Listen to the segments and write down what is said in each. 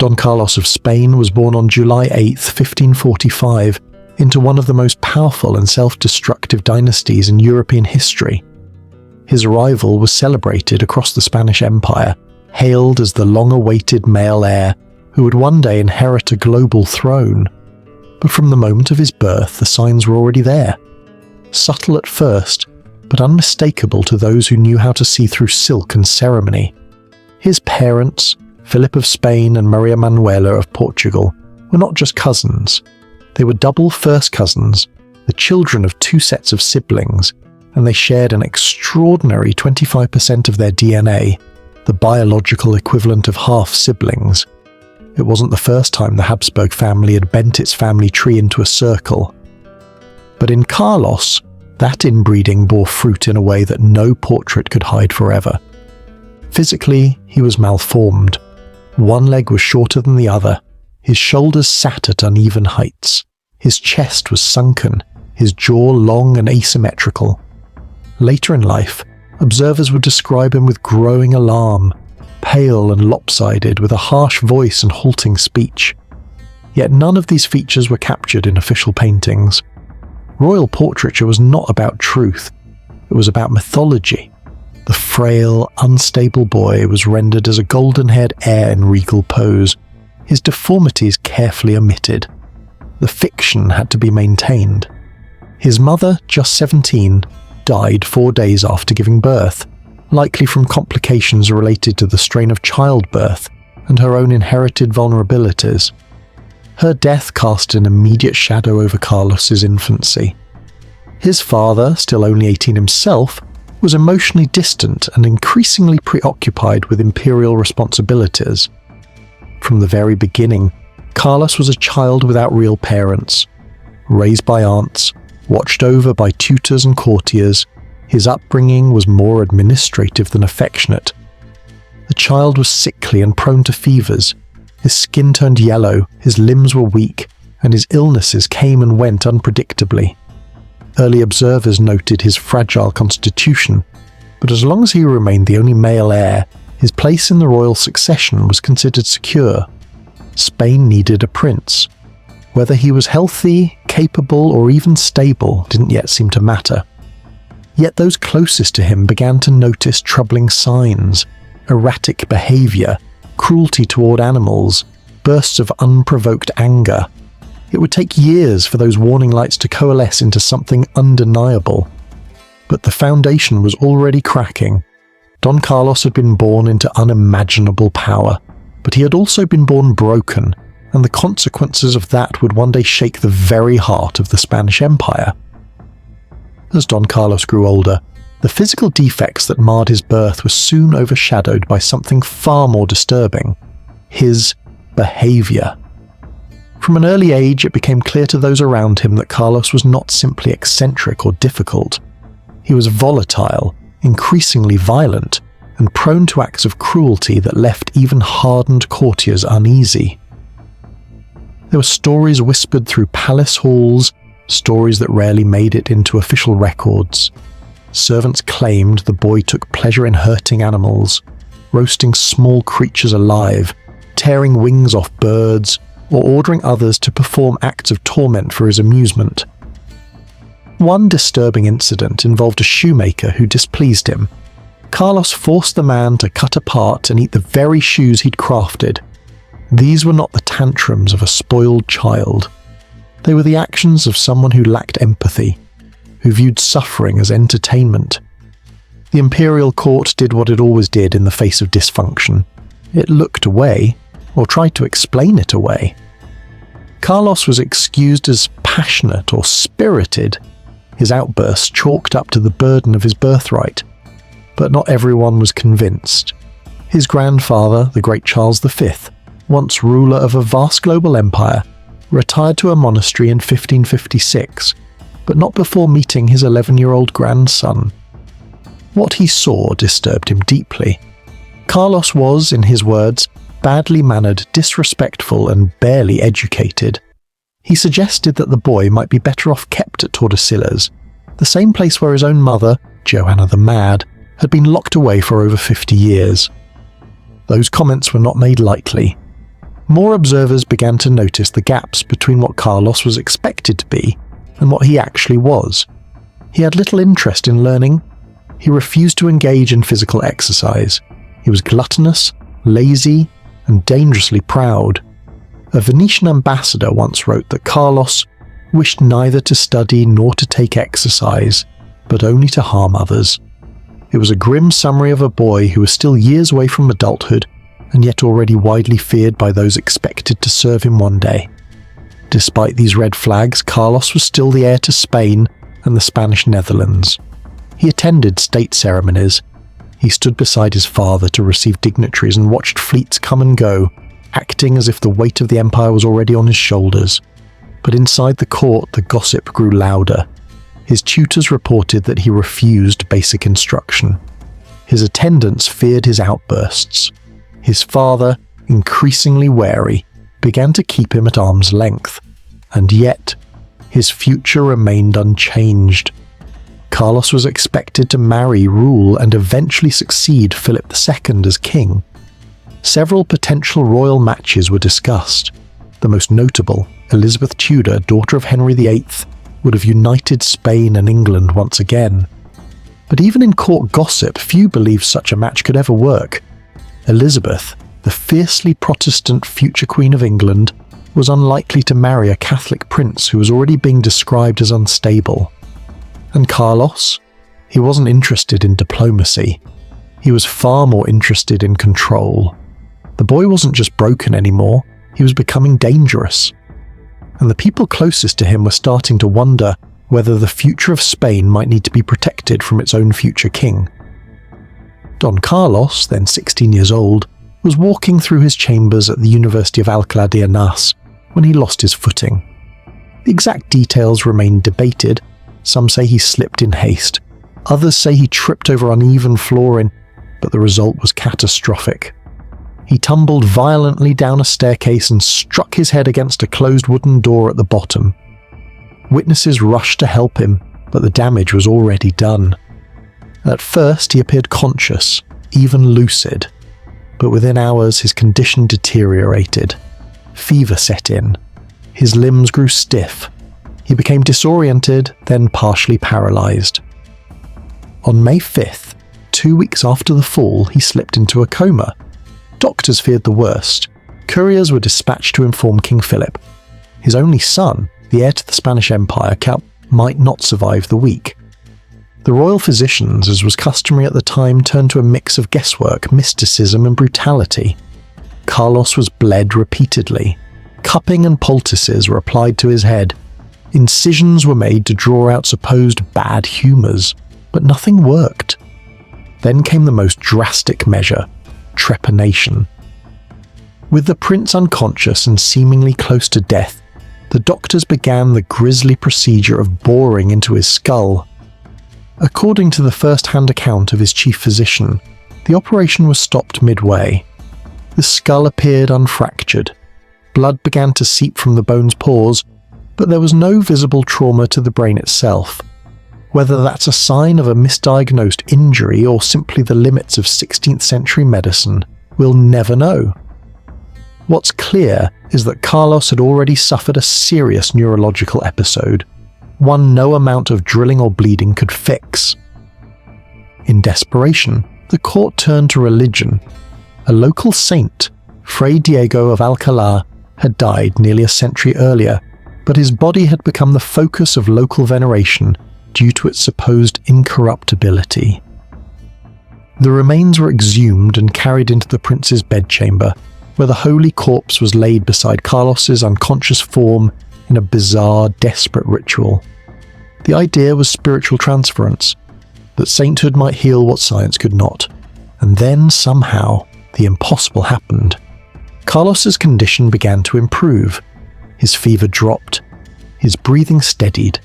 Don Carlos of Spain was born on July 8, 1545, into one of the most powerful and self-destructive dynasties in European history. His arrival was celebrated across the Spanish Empire, hailed as the long-awaited male heir who would one day inherit a global throne. But from the moment of his birth, the signs were already there. Subtle at first, but unmistakable to those who knew how to see through silk and ceremony. His parents, Philip of Spain and Maria Manuela of Portugal, were not just cousins. They were double first cousins, the children of two sets of siblings, and they shared an extraordinary 25% of their DNA, the biological equivalent of half-siblings. It wasn't the first time the Habsburg family had bent its family tree into a circle. But in Carlos, that inbreeding bore fruit in a way that no portrait could hide forever. Physically, he was malformed. One leg was shorter than the other. His shoulders sat at uneven heights. His chest was sunken, his jaw long and asymmetrical. Later in life, observers would describe him with growing alarm, pale and lopsided, with a harsh voice and halting speech. Yet none of these features were captured in official paintings. Royal portraiture was not about truth, it was about mythology. The frail, unstable boy was rendered as a golden-haired heir in regal pose, his deformities carefully omitted. The fiction had to be maintained. His mother, just 17, died 4 days after giving birth, likely from complications related to the strain of childbirth and her own inherited vulnerabilities. Her death cast an immediate shadow over Carlos's infancy. His father, still only 18 himself, was emotionally distant and increasingly preoccupied with imperial responsibilities. From the very beginning, Carlos was a child without real parents. Raised by aunts, watched over by tutors and courtiers, his upbringing was more administrative than affectionate. The child was sickly and prone to fevers. His skin turned yellow, his limbs were weak, and his illnesses came and went unpredictably. Early observers noted his fragile constitution, but as long as he remained the only male heir, his place in the royal succession was considered secure. Spain needed a prince. Whether he was healthy, capable, or even stable didn't yet seem to matter. Yet those closest to him began to notice troubling signs: erratic behavior, cruelty toward animals, bursts of unprovoked anger. It would take years for those warning lights to coalesce into something undeniable. But the foundation was already cracking. Don Carlos had been born into unimaginable power, but he had also been born broken, and the consequences of that would one day shake the very heart of the Spanish Empire. As Don Carlos grew older, the physical defects that marred his birth were soon overshadowed by something far more disturbing: his behavior. From an early age, it became clear to those around him that Carlos was not simply eccentric or difficult. He was volatile, increasingly violent, and prone to acts of cruelty that left even hardened courtiers uneasy. There were stories whispered through palace halls, stories that rarely made it into official records. Servants claimed the boy took pleasure in hurting animals, roasting small creatures alive, tearing wings off birds, or ordering others to perform acts of torment for his amusement. One disturbing incident involved a shoemaker who displeased him. Carlos forced the man to cut apart and eat the very shoes he'd crafted. These were not the tantrums of a spoiled child. They were the actions of someone who lacked empathy, who viewed suffering as entertainment. The imperial court did what it always did in the face of dysfunction. It looked away, or tried to explain it away. Carlos was excused as passionate or spirited, his outbursts chalked up to the burden of his birthright. But not everyone was convinced. His grandfather, the great Charles V, once ruler of a vast global empire, retired to a monastery in 1556, but not before meeting his 11-year-old grandson. What he saw disturbed him deeply. Carlos was, in his words, badly mannered, disrespectful, and barely educated. He suggested that the boy might be better off kept at Tordesillas, the same place where his own mother, Joanna the Mad, had been locked away for over 50 years. Those comments were not made lightly. More observers began to notice the gaps between what Carlos was expected to be and what he actually was. He had little interest in learning. He refused to engage in physical exercise. He was gluttonous, lazy, and dangerously proud. A Venetian ambassador once wrote that Carlos wished neither to study nor to take exercise, but only to harm others. It was a grim summary of a boy who was still years away from adulthood and yet already widely feared by those expected to serve him one day. Despite these red flags, Carlos was still the heir to Spain and the Spanish Netherlands. He attended state ceremonies. He stood beside his father to receive dignitaries and watched fleets come and go, acting as if the weight of the empire was already on his shoulders. But inside the court, the gossip grew louder. His tutors reported that he refused basic instruction. His attendants feared his outbursts. His father, increasingly wary, began to keep him at arm's length. And yet, his future remained unchanged. Carlos was expected to marry, rule, and eventually succeed Philip II as king. Several potential royal matches were discussed. The most notable, Elizabeth Tudor, daughter of Henry VIII, would have united Spain and England once again. But even in court gossip, few believed such a match could ever work. Elizabeth, the fiercely Protestant future Queen of England, was unlikely to marry a Catholic prince who was already being described as unstable. And Carlos? He wasn't interested in diplomacy. He was far more interested in control. The boy wasn't just broken anymore, he was becoming dangerous. And the people closest to him were starting to wonder whether the future of Spain might need to be protected from its own future king. Don Carlos, then 16 years old, was walking through his chambers at the University of Alcalá de Henares when he lost his footing. The exact details remain debated. Some say he slipped in haste. Others say he tripped over uneven flooring, but the result was catastrophic. He tumbled violently down a staircase and struck his head against a closed wooden door at the bottom. Witnesses rushed to help him, but the damage was already done. At first, he appeared conscious, even lucid, but within hours his condition deteriorated. Fever set in. His limbs grew stiff. He became disoriented, then partially paralyzed. On May 5th, 2 weeks after the fall, he slipped into a coma. Doctors feared the worst. Couriers were dispatched to inform King Philip. His only son, the heir to the Spanish Empire, might not survive the week. The royal physicians, as was customary at the time, turned to a mix of guesswork, mysticism, and brutality. Carlos was bled repeatedly. Cupping and poultices were applied to his head. Incisions were made to draw out supposed bad humours, but nothing worked. Then came the most drastic measure: trepanation. With the prince unconscious and seemingly close to death, the doctors began the grisly procedure of boring into his skull. According to the first-hand account of his chief physician, the operation was stopped midway. The skull appeared unfractured. Blood began to seep from the bone's pores, but there was no visible trauma to the brain itself. Whether that's a sign of a misdiagnosed injury or simply the limits of 16th century medicine, we'll never know. What's clear is that Carlos had already suffered a serious neurological episode, one no amount of drilling or bleeding could fix. In desperation, the court turned to religion. A local saint, Fray Diego of Alcalá, had died nearly a century earlier, but his body had become the focus of local veneration due to its supposed incorruptibility. The remains were exhumed and carried into the prince's bedchamber, where the holy corpse was laid beside Carlos's unconscious form in a bizarre, desperate ritual. The idea was spiritual transference, that sainthood might heal what science could not. And then, somehow, the impossible happened. Carlos's condition began to improve. His fever dropped. His breathing steadied.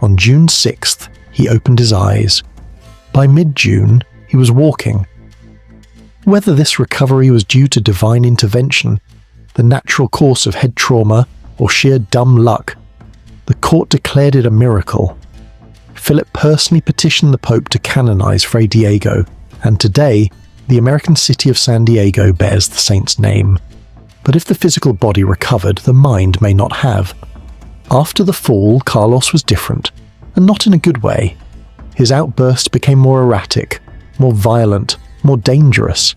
On June 6th, he opened his eyes. By mid-June, he was walking. Whether this recovery was due to divine intervention, the natural course of head trauma, or sheer dumb luck, the court declared it a miracle. Philip personally petitioned the Pope to canonize Fray Diego, and today, the American city of San Diego bears the saint's name. But if the physical body recovered, the mind may not have. After the fall, Carlos was different, and not in a good way. His outbursts became more erratic, more violent, more dangerous.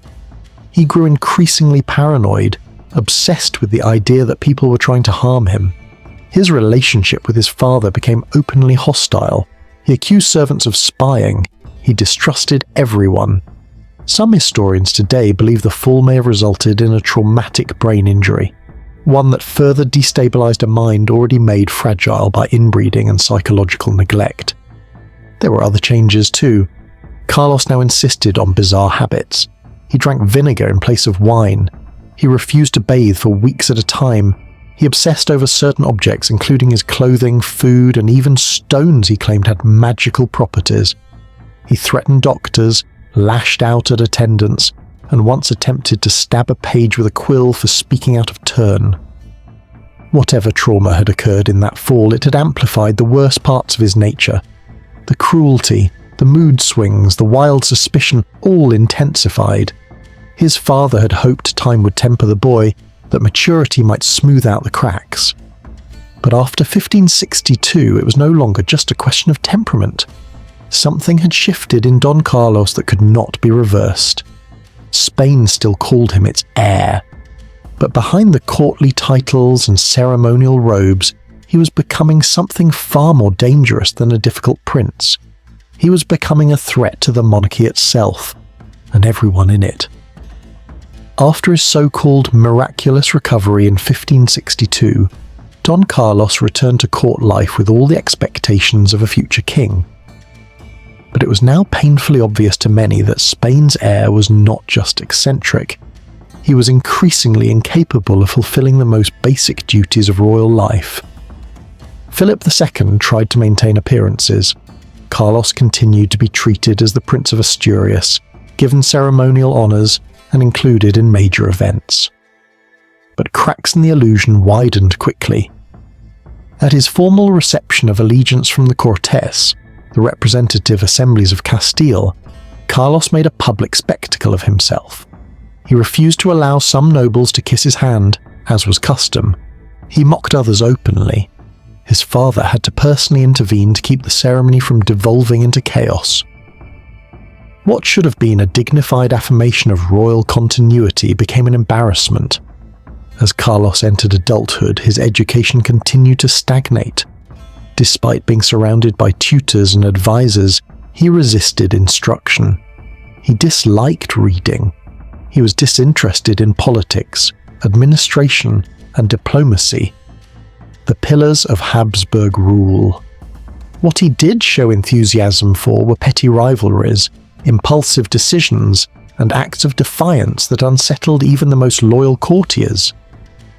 He grew increasingly paranoid, obsessed with the idea that people were trying to harm him. His relationship with his father became openly hostile. He accused servants of spying. He distrusted everyone. Some historians today believe the fall may have resulted in a traumatic brain injury, one that further destabilized a mind already made fragile by inbreeding and psychological neglect. There were other changes too. Carlos now insisted on bizarre habits. He drank vinegar in place of wine. He refused to bathe for weeks at a time. He obsessed over certain objects, including his clothing, food, and even stones he claimed had magical properties. He threatened doctors, lashed out at attendants, and once attempted to stab a page with a quill for speaking out of turn. Whatever trauma had occurred in that fall, it had amplified the worst parts of his nature. The cruelty, the mood swings, the wild suspicion, all intensified. His father had hoped time would temper the boy, that maturity might smooth out the cracks. But after 1562, it was no longer just a question of temperament. Something had shifted in Don Carlos that could not be reversed. Spain still called him its heir. But behind the courtly titles and ceremonial robes, he was becoming something far more dangerous than a difficult prince. He was becoming a threat to the monarchy itself, and everyone in it. After his so-called miraculous recovery in 1562, Don Carlos returned to court life with all the expectations of a future king. But it was now painfully obvious to many that Spain's heir was not just eccentric. He was increasingly incapable of fulfilling the most basic duties of royal life. Philip II tried to maintain appearances. Carlos continued to be treated as the Prince of Asturias, given ceremonial honours, and included in major events. But cracks in the illusion widened quickly. At his formal reception of allegiance from the Cortes, the representative assemblies of Castile, Carlos made a public spectacle of himself. He refused to allow some nobles to kiss his hand, as was custom. He mocked others openly. His father had to personally intervene to keep the ceremony from devolving into chaos. What should have been a dignified affirmation of royal continuity became an embarrassment. As Carlos entered adulthood, his education continued to stagnate. Despite being surrounded by tutors and advisors, he resisted instruction. He disliked reading. He was disinterested in politics, administration, and diplomacy. The pillars of Habsburg rule. What he did show enthusiasm for were petty rivalries, impulsive decisions, and acts of defiance that unsettled even the most loyal courtiers.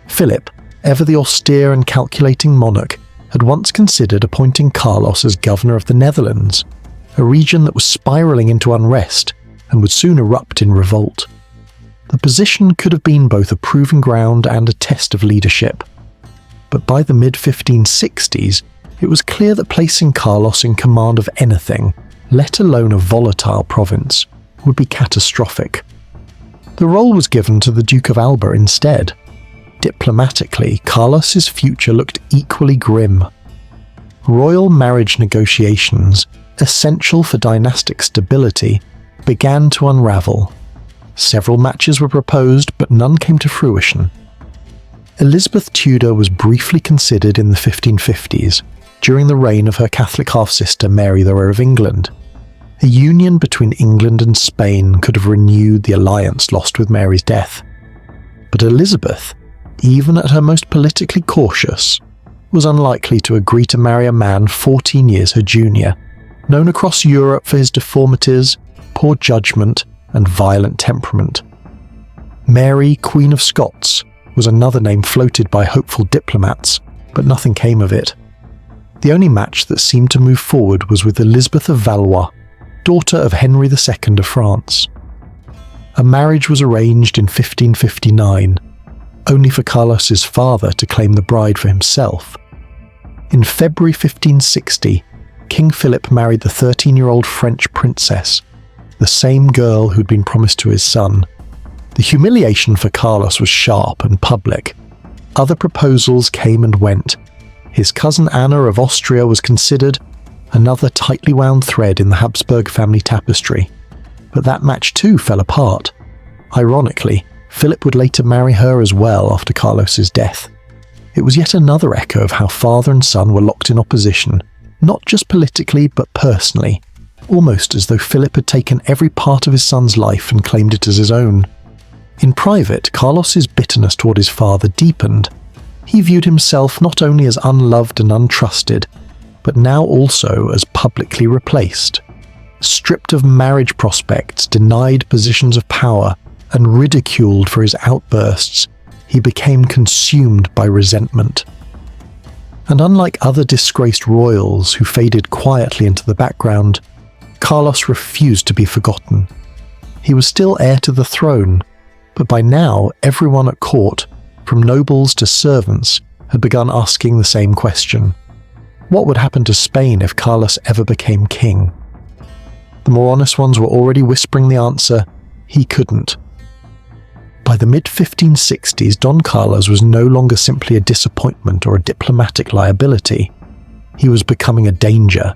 Philip, ever the austere and calculating monarch, had once considered appointing Carlos as governor of the Netherlands, a region that was spiraling into unrest and would soon erupt in revolt. The position could have been both a proving ground and a test of leadership. But by the mid-1560s, it was clear that placing Carlos in command of anything, let alone a volatile province, would be catastrophic. The role was given to the Duke of Alba instead. Diplomatically, Carlos's future looked equally grim. Royal marriage negotiations, essential for dynastic stability, began to unravel. Several matches were proposed, but none came to fruition. Elizabeth Tudor was briefly considered in the 1550s, during the reign of her Catholic half-sister Mary the Heir of England. A union between England and Spain could have renewed the alliance lost with Mary's death. But Elizabeth, even at her most politically cautious, was unlikely to agree to marry a man 14 years her junior, known across Europe for his deformities, poor judgment, and violent temperament. Mary, Queen of Scots, was another name floated by hopeful diplomats, but nothing came of it. The only match that seemed to move forward was with Elizabeth of Valois, daughter of Henry II of France. A marriage was arranged in 1559, only for Carlos's father to claim the bride for himself. In February 1560, King Philip married the 13-year-old French princess, the same girl who'd been promised to his son. The humiliation for Carlos was sharp and public. Other proposals came and went. His cousin Anna of Austria was considered, another tightly wound thread in the Habsburg family tapestry. But that match too fell apart. Ironically, Philip would later marry her as well after Carlos's death. It was yet another echo of how father and son were locked in opposition, not just politically but personally, almost as though Philip had taken every part of his son's life and claimed it as his own. In private, Carlos's bitterness toward his father deepened. He viewed himself not only as unloved and untrusted, but now also as publicly replaced. Stripped of marriage prospects, denied positions of power, and ridiculed for his outbursts, he became consumed by resentment. And unlike other disgraced royals who faded quietly into the background, Carlos refused to be forgotten. He was still heir to the throne, but by now everyone at court, from nobles to servants, had begun asking the same question. What would happen to Spain if Carlos ever became king? The more honest ones were already whispering the answer: he couldn't. By the mid-1560s, Don Carlos was no longer simply a disappointment or a diplomatic liability. He was becoming a danger.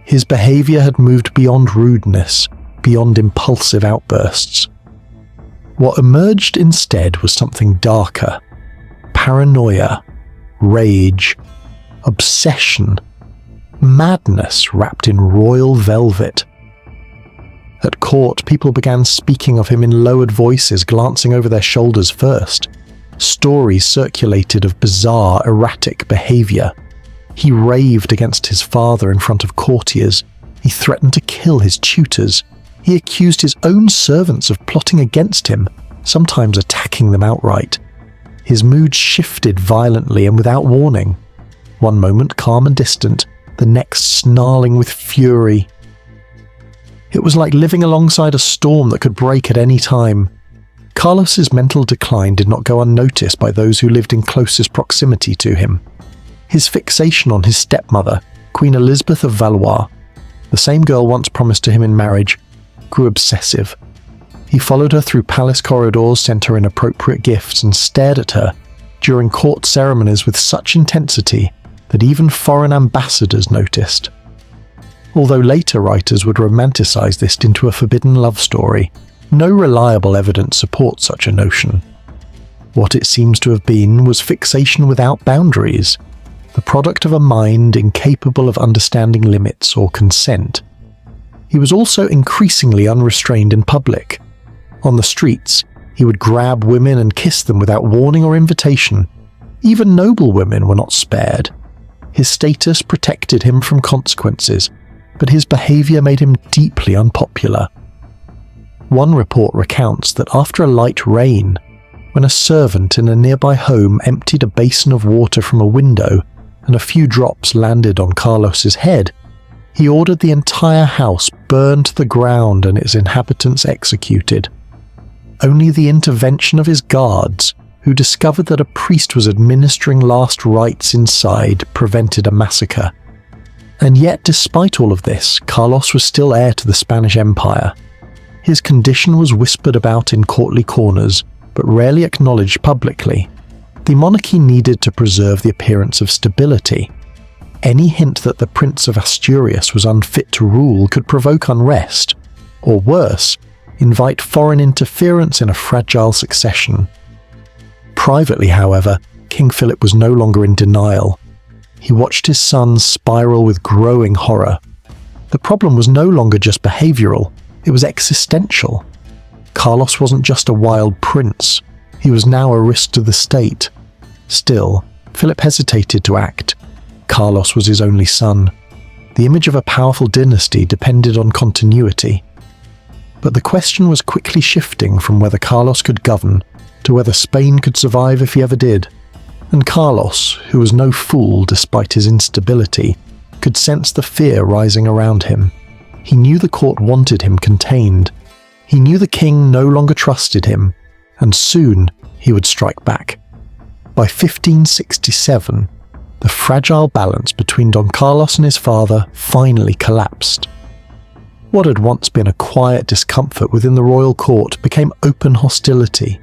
His behavior had moved beyond rudeness, beyond impulsive outbursts. What emerged instead was something darker: paranoia, rage, obsession, madness wrapped in royal velvet. At court, people began speaking of him in lowered voices, glancing over their shoulders first. Stories circulated of bizarre, erratic behavior. He raved against his father in front of courtiers. He threatened to kill his tutors. He accused his own servants of plotting against him, sometimes attacking them outright. His mood shifted violently and without warning. One moment calm and distant, the next snarling with fury. It was like living alongside a storm that could break at any time. Carlos's mental decline did not go unnoticed by those who lived in closest proximity to him. His fixation on his stepmother, Queen Elizabeth of Valois, the same girl once promised to him in marriage, grew obsessive. He followed her through palace corridors, sent her inappropriate gifts, and stared at her during court ceremonies with such intensity that even foreign ambassadors noticed. Although later writers would romanticize this into a forbidden love story, no reliable evidence supports such a notion. What it seems to have been was fixation without boundaries, the product of a mind incapable of understanding limits or consent. He was also increasingly unrestrained in public. On the streets, he would grab women and kiss them without warning or invitation. Even noble women were not spared. His status protected him from consequences, but his behavior made him deeply unpopular. One report recounts that after a light rain, when a servant in a nearby home emptied a basin of water from a window and a few drops landed on Carlos's head, he ordered the entire house burned to the ground and its inhabitants executed. Only the intervention of his guards, who discovered that a priest was administering last rites inside, prevented a massacre. And yet, despite all of this, Carlos was still heir to the Spanish Empire. His condition was whispered about in courtly corners, but rarely acknowledged publicly. The monarchy needed to preserve the appearance of stability. Any hint that the Prince of Asturias was unfit to rule could provoke unrest, or worse, invite foreign interference in a fragile succession. Privately, however, King Philip was no longer in denial. He watched his son spiral with growing horror. The problem was no longer just behavioral, it was existential. Carlos wasn't just a wild prince, he was now a risk to the state. Still, Philip hesitated to act. Carlos was his only son. The image of a powerful dynasty depended on continuity. But the question was quickly shifting from whether Carlos could govern to whether Spain could survive if he ever did. And Carlos, who was no fool despite his instability, could sense the fear rising around him. He knew the court wanted him contained. He knew the king no longer trusted him, and soon he would strike back. By 1567, the fragile balance between Don Carlos and his father finally collapsed. What had once been a quiet discomfort within the royal court became open hostility.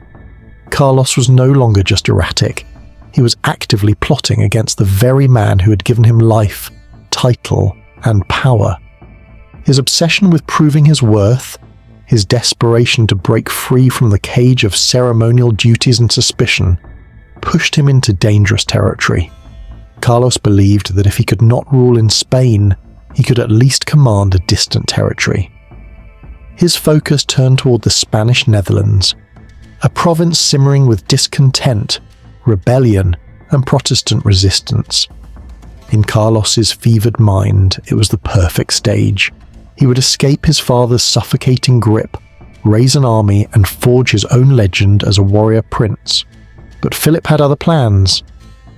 Carlos was no longer just erratic. He was actively plotting against the very man who had given him life, title, and power. His obsession with proving his worth, his desperation to break free from the cage of ceremonial duties and suspicion, pushed him into dangerous territory. Carlos believed that if he could not rule in Spain, he could at least command a distant territory. His focus turned toward the Spanish Netherlands, a province simmering with discontent, rebellion, and Protestant resistance. In Carlos's fevered mind, it was the perfect stage. He would escape his father's suffocating grip, raise an army, and forge his own legend as a warrior prince. But Philip had other plans.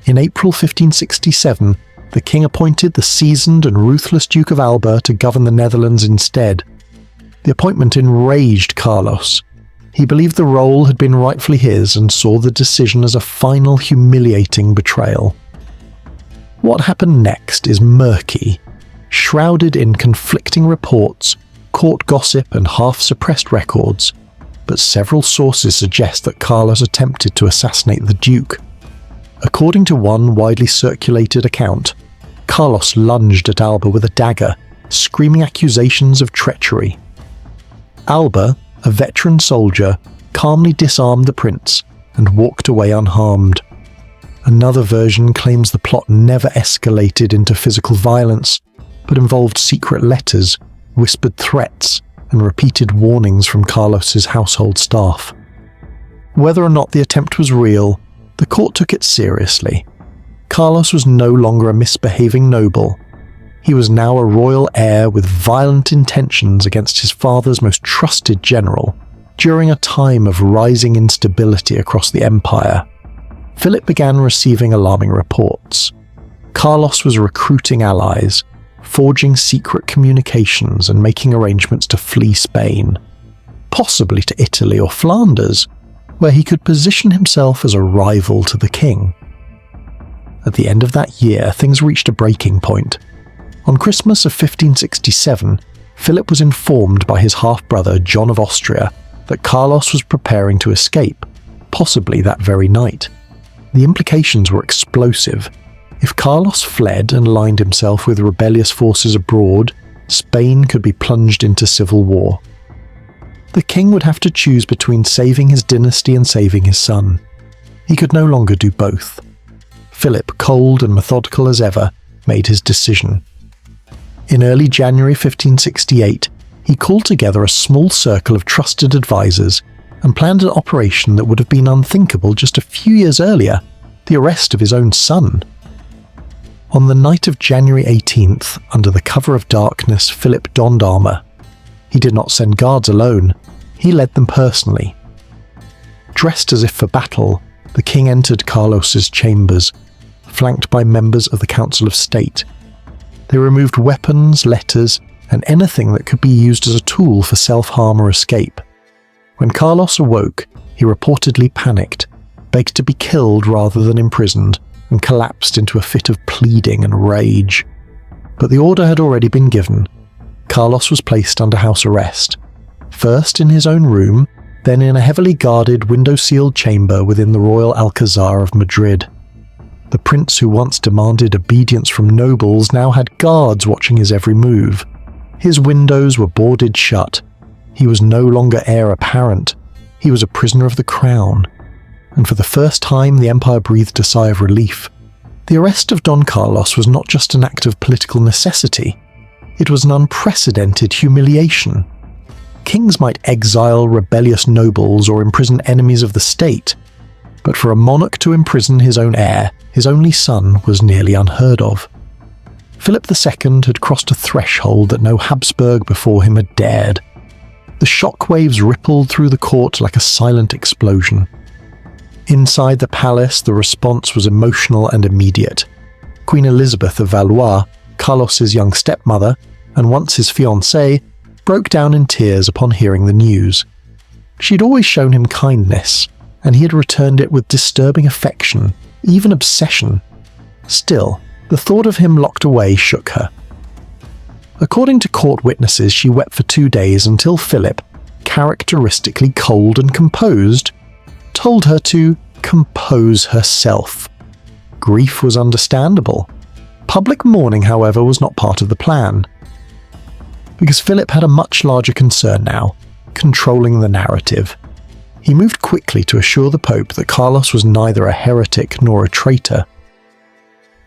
In April 1567, the king appointed the seasoned and ruthless Duke of Alba to govern the Netherlands instead. The appointment enraged Carlos. He believed the role had been rightfully his and saw the decision as a final humiliating betrayal. What happened next is murky, shrouded in conflicting reports, court gossip, and half-suppressed records, but several sources suggest that Carlos attempted to assassinate the Duke. According to one widely circulated account, Carlos lunged at Alba with a dagger, screaming accusations of treachery. Alba, a veteran soldier, calmly disarmed the prince and walked away unharmed. Another version claims the plot never escalated into physical violence, but involved secret letters, whispered threats, and repeated warnings from Carlos's household staff. Whether or not the attempt was real, the court took it seriously. Carlos was no longer a misbehaving noble. He was now a royal heir with violent intentions against his father's most trusted general, during a time of rising instability across the empire. Philip began receiving alarming reports. Carlos was recruiting allies, forging secret communications and making arrangements to flee Spain, possibly to Italy or Flanders, where he could position himself as a rival to the king. At the end of that year, things reached a breaking point. On Christmas of 1567, Philip was informed by his half-brother John of Austria that Carlos was preparing to escape, possibly that very night. The implications were explosive. If Carlos fled and aligned himself with rebellious forces abroad, Spain could be plunged into civil war. The king would have to choose between saving his dynasty and saving his son. He could no longer do both. Philip, cold and methodical as ever, made his decision. In early January 1568, he called together a small circle of trusted advisors and planned an operation that would have been unthinkable just a few years earlier, the arrest of his own son. On the night of January 18th, under the cover of darkness, Philip donned armor. He did not send guards alone, he led them personally. Dressed as if for battle, the king entered Carlos's chambers, flanked by members of the Council of State. They removed weapons, letters, and anything that could be used as a tool for self-harm or escape. When Carlos awoke, he reportedly panicked, begged to be killed rather than imprisoned, and collapsed into a fit of pleading and rage. But the order had already been given. Carlos was placed under house arrest, first in his own room, then in a heavily guarded, window-sealed chamber within the Royal Alcazar of Madrid. The prince who once demanded obedience from nobles now had guards watching his every move. His windows were boarded shut. He was no longer heir apparent. He was a prisoner of the crown. And for the first time, the empire breathed a sigh of relief. The arrest of Don Carlos was not just an act of political necessity. It was an unprecedented humiliation. Kings might exile rebellious nobles or imprison enemies of the state, but for a monarch to imprison his own heir, his only son, was nearly unheard of. Philip II had crossed a threshold that no Habsburg before him had dared. The shockwaves rippled through the court like a silent explosion. Inside the palace, the response was emotional and immediate. Queen Elizabeth of Valois, Carlos's young stepmother, and once his fiancée, broke down in tears upon hearing the news. She'd always shown him kindness, and he had returned it with disturbing affection, even obsession. Still, the thought of him locked away shook her. According to court witnesses, she wept for 2 days until Philip, characteristically cold and composed, told her to compose herself. Grief was understandable. Public mourning, however, was not part of the plan. Because Philip had a much larger concern now, controlling the narrative. He moved quickly to assure the Pope that Carlos was neither a heretic nor a traitor.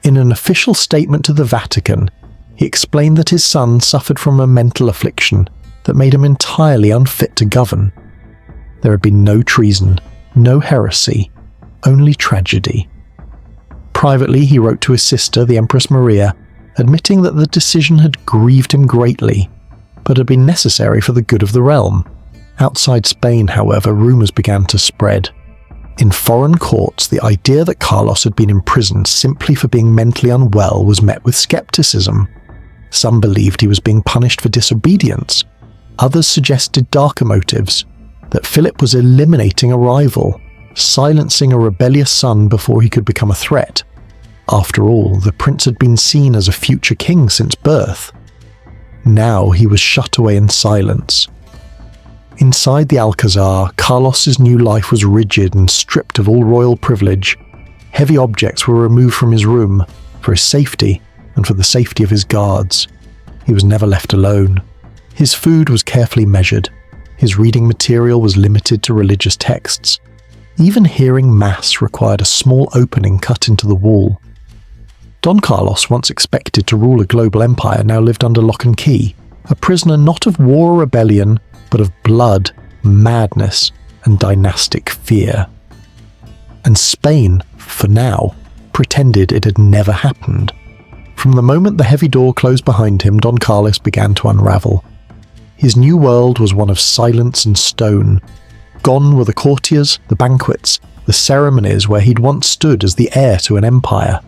In an official statement to the Vatican, he explained that his son suffered from a mental affliction that made him entirely unfit to govern. There had been no treason, no heresy, only tragedy. Privately, he wrote to his sister, the Empress Maria, admitting that the decision had grieved him greatly, but had been necessary for the good of the realm. Outside Spain, however, rumours began to spread. In foreign courts, the idea that Carlos had been imprisoned simply for being mentally unwell was met with skepticism. Some believed he was being punished for disobedience. Others suggested darker motives, that Philip was eliminating a rival, silencing a rebellious son before he could become a threat. After all, the prince had been seen as a future king since birth. Now he was shut away in silence. Inside the Alcazar, Carlos's new life was rigid and stripped of all royal privilege. Heavy objects were removed from his room, for his safety and for the safety of his guards. He was never left alone. His food was carefully measured. His reading material was limited to religious texts. Even hearing Mass required a small opening cut into the wall. Don Carlos, once expected to rule a global empire, now lived under lock and key, a prisoner not of war or rebellion, but of blood, madness, and dynastic fear. And Spain, for now, pretended it had never happened. From the moment the heavy door closed behind him, Don Carlos began to unravel. His new world was one of silence and stone. Gone were the courtiers, the banquets, the ceremonies where he'd once stood as the heir to an empire.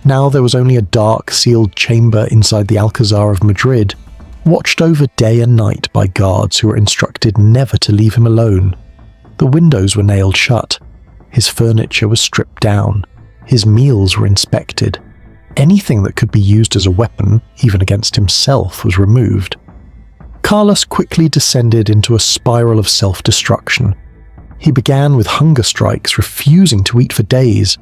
Now there was only a dark, sealed chamber inside the Alcazar of Madrid, watched over day and night by guards who were instructed never to leave him alone. The windows were nailed shut. His furniture was stripped down. His meals were inspected. Anything that could be used as a weapon, even against himself, was removed. Carlos quickly descended into a spiral of self-destruction. He began with hunger strikes, refusing to eat for days.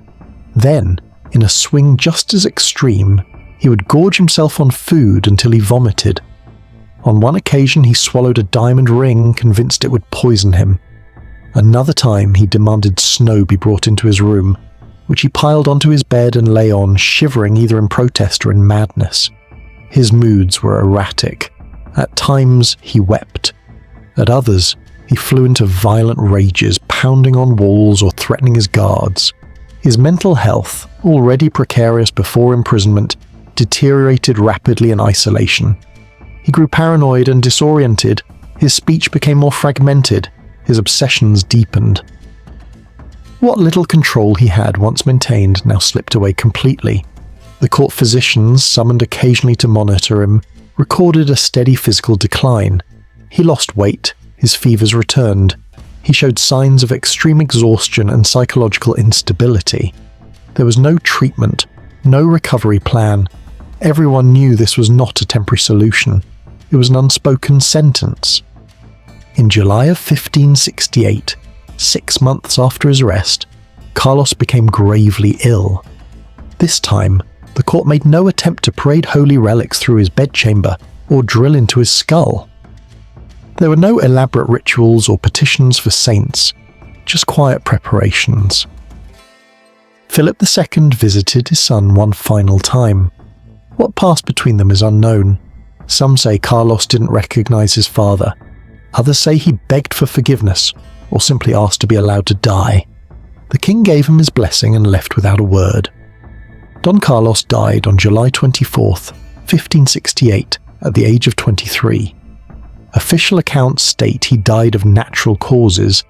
Then, in a swing just as extreme, he would gorge himself on food until he vomited. On one occasion, he swallowed a diamond ring, convinced it would poison him. Another time, he demanded snow be brought into his room, which he piled onto his bed and lay on, shivering either in protest or in madness. His moods were erratic. At times, he wept. At others, he flew into violent rages, pounding on walls or threatening his guards. His mental health, already precarious before imprisonment, deteriorated rapidly in isolation. He grew paranoid and disoriented. His speech became more fragmented. His obsessions deepened. What little control he had once maintained now slipped away completely. The court physicians, summoned occasionally to monitor him, recorded a steady physical decline. He lost weight, his fevers returned. He showed signs of extreme exhaustion and psychological instability. There was no treatment, no recovery plan. Everyone knew this was not a temporary solution. It was an unspoken sentence. In July of 1568, 6 months after his arrest, Carlos became gravely ill. This time, the court made no attempt to parade holy relics through his bedchamber or drill into his skull. There were no elaborate rituals or petitions for saints, just quiet preparations. Philip II visited his son one final time. What passed between them is unknown. Some say Carlos didn't recognize his father. Others say he begged for forgiveness or simply asked to be allowed to die. The king gave him his blessing and left without a word. Don Carlos died on July 24th, 1568, at the age of 23. Official accounts state he died of natural causes,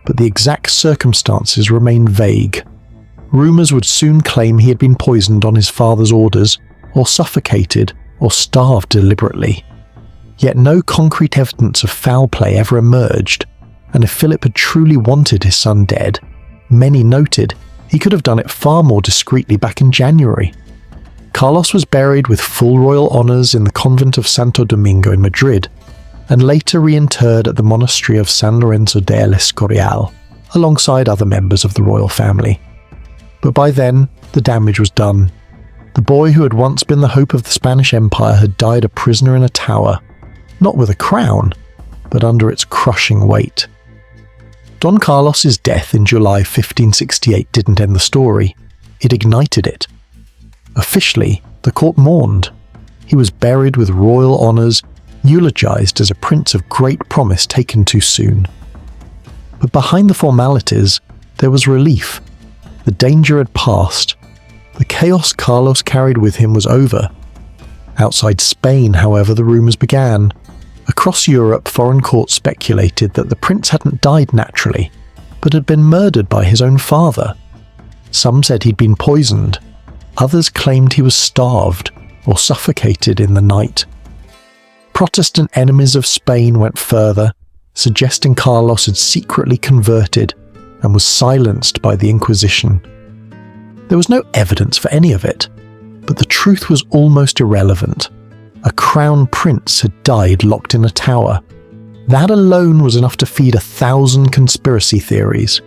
but the exact circumstances remain vague. Rumours would soon claim he had been poisoned on his father's orders, or suffocated, or starved deliberately. Yet no concrete evidence of foul play ever emerged, and if Philip had truly wanted his son dead, many noted he could have done it far more discreetly back in January. Carlos was buried with full royal honours in the convent of Santo Domingo in Madrid, and later reinterred at the monastery of San Lorenzo de El Escorial, alongside other members of the royal family. But by then, the damage was done. The boy who had once been the hope of the Spanish Empire had died a prisoner in a tower, not with a crown, but under its crushing weight. Don Carlos's death in July 1568 didn't end the story, it ignited it. Officially, the court mourned. He was buried with royal honours, eulogised as a prince of great promise taken too soon. But behind the formalities, there was relief. The danger had passed. The chaos Carlos carried with him was over. Outside Spain, however, the rumours began. Across Europe, foreign courts speculated that the prince hadn't died naturally, but had been murdered by his own father. Some said he'd been poisoned. Others claimed he was starved or suffocated in the night. Protestant enemies of Spain went further, suggesting Carlos had secretly converted and was silenced by the Inquisition. There was no evidence for any of it, but the truth was almost irrelevant. A crown prince had died locked in a tower. That alone was enough to feed 1,000 conspiracy theories.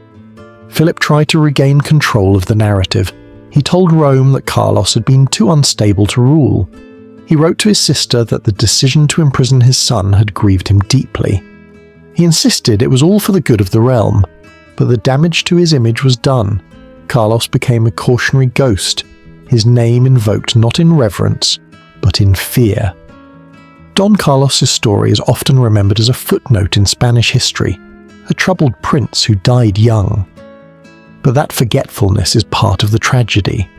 Philip tried to regain control of the narrative. He told Rome that Carlos had been too unstable to rule. He wrote to his sister that the decision to imprison his son had grieved him deeply. He insisted it was all for the good of the realm, but the damage to his image was done. Carlos became a cautionary ghost, his name invoked not in reverence, but in fear. Don Carlos's story is often remembered as a footnote in Spanish history, a troubled prince who died young. But that forgetfulness is part of the tragedy,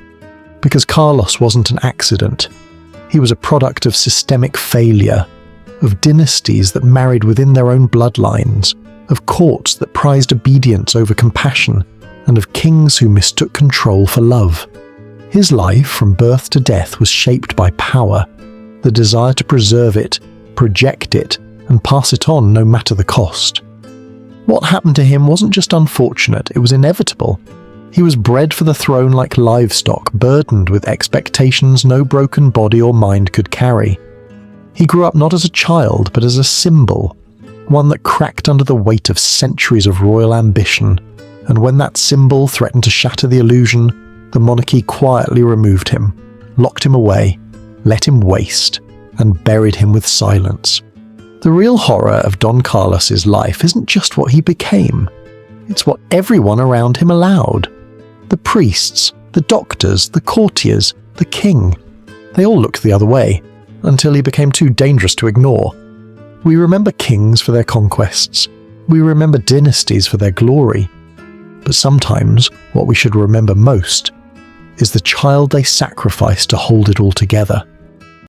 because Carlos wasn't an accident. He was a product of systemic failure, of dynasties that married within their own bloodlines, of courts that prized obedience over compassion, and of kings who mistook control for love. His life, from birth to death, was shaped by power, the desire to preserve it, project it, and pass it on no matter the cost. What happened to him wasn't just unfortunate, it was inevitable. He was bred for the throne like livestock, burdened with expectations no broken body or mind could carry. He grew up not as a child, but as a symbol, one that cracked under the weight of centuries of royal ambition, and when that symbol threatened to shatter the illusion, the monarchy quietly removed him, locked him away, let him waste, and buried him with silence. The real horror of Don Carlos's life isn't just what he became, it's what everyone around him allowed. The priests, the doctors, the courtiers, the king, they all looked the other way, until he became too dangerous to ignore. We remember kings for their conquests, we remember dynasties for their glory, but sometimes what we should remember most is the child they sacrificed to hold it all together.